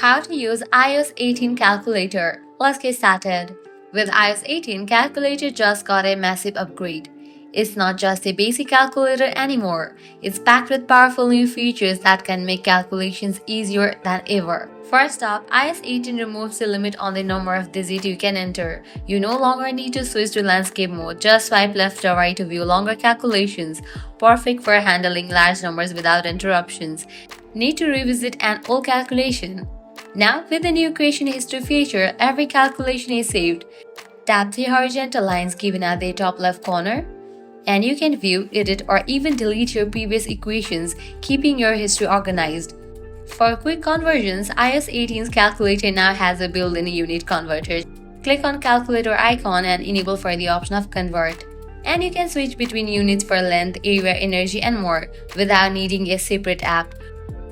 How to use iOS 18 calculator. Let's get started. With iOS 18, calculator just got a massive upgrade. It's not just a basic calculator anymore. It's packed with powerful new features that can make calculations easier than ever. First up, iOS 18 removes the limit on the number of digits you can enter. You no longer need to switch to landscape mode. Just swipe left or right to view longer calculations. Perfect for handling large numbers without interruptions. Need to revisit an old calculation? Now, with the new equation history feature, every calculation is saved. Tap the horizontal lines given at the top left corner, and you can view, edit, or even delete your previous equations, keeping your history organized. For quick conversions, iOS 18's calculator now has a built-in unit converter. Click on calculator icon and enable for the option of convert. And you can switch between units for length, area, energy, and more without needing a separate app.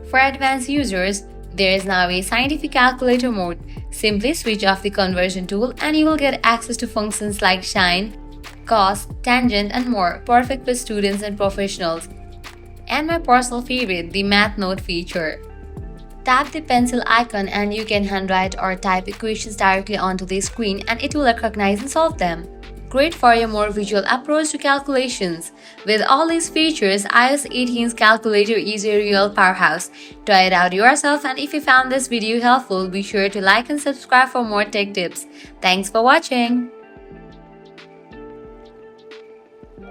For advanced users, there is now a scientific calculator mode. Simply switch off the conversion tool and you will get access to functions like sine, cos, tangent, and more, perfect for students and professionals. And my personal favorite, the math note feature. Tap the pencil icon and you can handwrite or type equations directly onto the screen and it will recognize and solve them. Great for a more visual approach to calculations. With all these features, iOS 18's calculator is a real powerhouse. Try it out yourself, and if you found this video helpful, be sure to like and subscribe for more tech tips. Thanks for watching.